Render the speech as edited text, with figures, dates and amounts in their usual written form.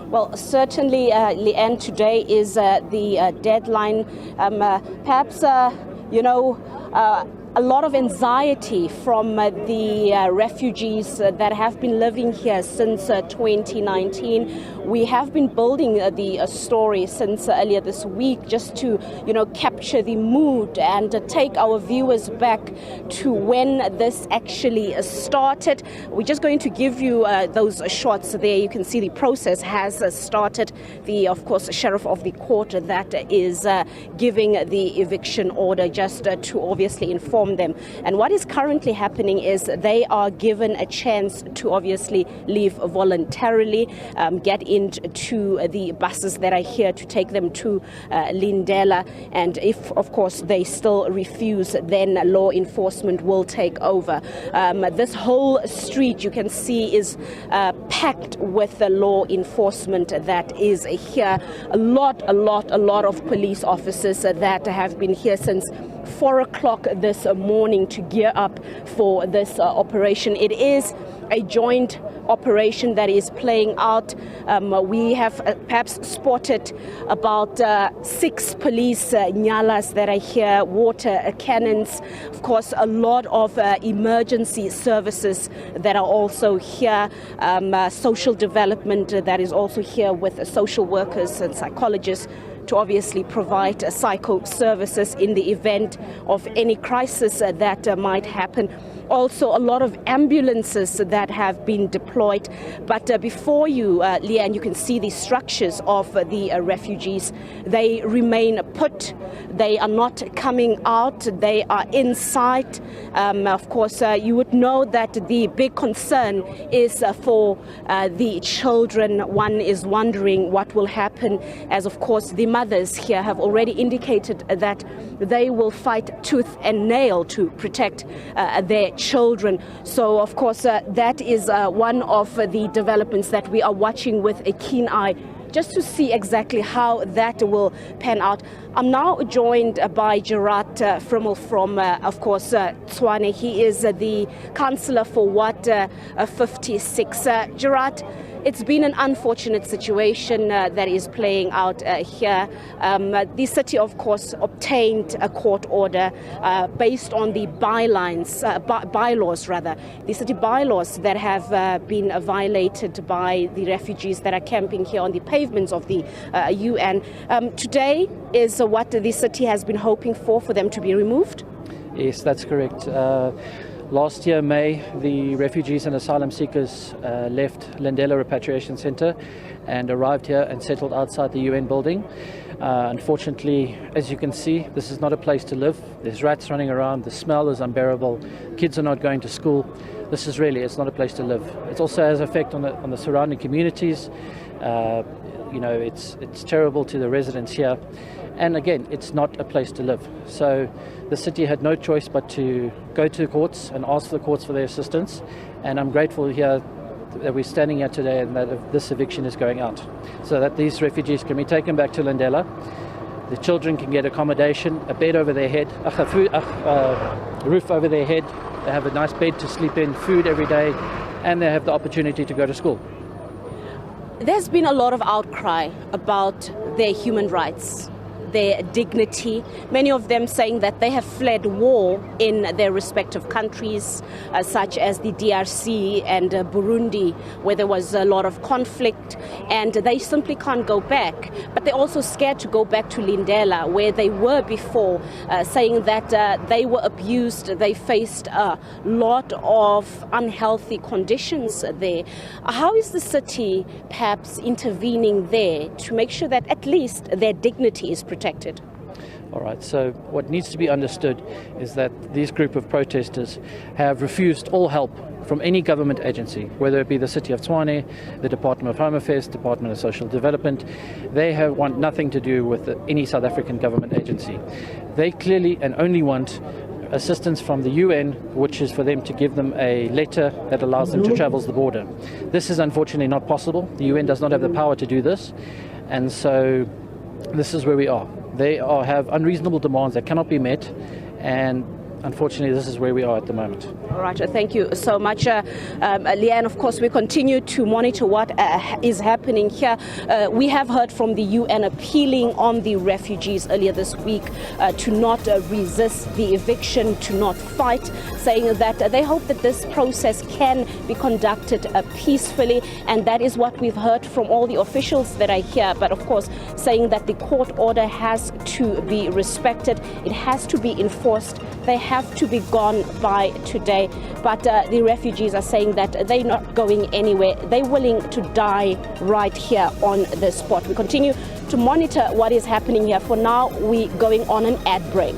Well, certainly, Leanne, today is the deadline. Perhaps, a lot of anxiety from the refugees that have been living here since 2019. We have been building the story since earlier this week just to, capture the mood and take our viewers back to when this actually started. We're just going to give you those shots there. You can see the process has started. Of course, sheriff of the court that is giving the eviction order just to obviously inform them. And what is currently happening is they are given a chance to obviously leave voluntarily, get into the buses that are here to take them to Lindela. And if, of course, they still refuse, then law enforcement will take over. This whole street, you can see, is packed with the law enforcement that is here. A lot of police officers that have been here since 4 o'clock this morning to gear up for this operation. It is a joint operation that is playing out. We have perhaps spotted about 6 police nyalas that are here, water cannons, of course, a lot of emergency services that are also here, social development that is also here with social workers and psychologists to obviously provide psycho services in the event of any crisis that might happen. Also, a lot of ambulances that have been deployed. But before you, Leanne, you can see the structures of the refugees. They remain put. They are not coming out. They are inside. Of course, you would know that the big concern is for the children. One is wondering what will happen, as of course the mothers here have already indicated that they will fight tooth and nail to protect their children. So, of course, that is one of the developments that we are watching with a keen eye, just to see exactly how that will pan out. I'm now joined by Gerard Frimmel from, of course, Tshwane. He is the councillor for Ward 56. Gerard, it's been an unfortunate situation that is playing out here. The city, of course, obtained a court order based on the bylaws, the city bylaws that have been violated by the refugees that are camping here on the pavements of the UN. Today is what the city has been hoping for them to be removed? Yes, that's correct. Last year, May, the refugees and asylum seekers left Lindela Repatriation Centre and arrived here and settled outside the UN building. Unfortunately, as you can see, this is not a place to live. There's rats running around, the smell is unbearable, kids are not going to school. It's not a place to live. It also has effect on the surrounding communities. It's terrible to the residents here. And again, it's not a place to live. So the city had no choice but to go to the courts and ask the courts for their assistance. And I'm grateful here that we're standing here today and that this eviction is going out, so that these refugees can be taken back to Lindela. The children can get accommodation, a bed over their head, a roof over their head. They have a nice bed to sleep in, food every day, and they have the opportunity to go to school. There's been a lot of outcry about their human rights, their dignity, many of them saying that they have fled war in their respective countries, such as the DRC and Burundi, where there was a lot of conflict, and they simply can't go back. But they're also scared to go back to Lindela, where they were before, saying that they were abused, they faced a lot of unhealthy conditions there. How is the city perhaps intervening there to make sure that at least their dignity is protected? All right, so what needs to be understood is that these group of protesters have refused all help from any government agency, whether it be the City of Tshwane, the Department of Home Affairs, Department of Social Development. They want nothing to do with any South African government agency. They clearly and only want assistance from the UN, which is for them to give them a letter that allows them to travel the border. This is unfortunately not possible. The UN does not have the power to do this, and so this is where we are. They have unreasonable demands that cannot be met, and unfortunately, this is where we are at the moment. All right, thank you so much, Leanne. Of course, we continue to monitor what is happening here. We have heard from the UN appealing on the refugees earlier this week to not resist the eviction, to not fight, saying that they hope that this process can be conducted peacefully, and that is what we've heard from all the officials that are here. But of course, saying that the court order has to be respected, it has to be enforced, they have to be gone by today. But the refugees are saying that they're not going anywhere. They're willing to die right here on the spot. We continue to monitor what is happening here. For now, we're going on an ad break.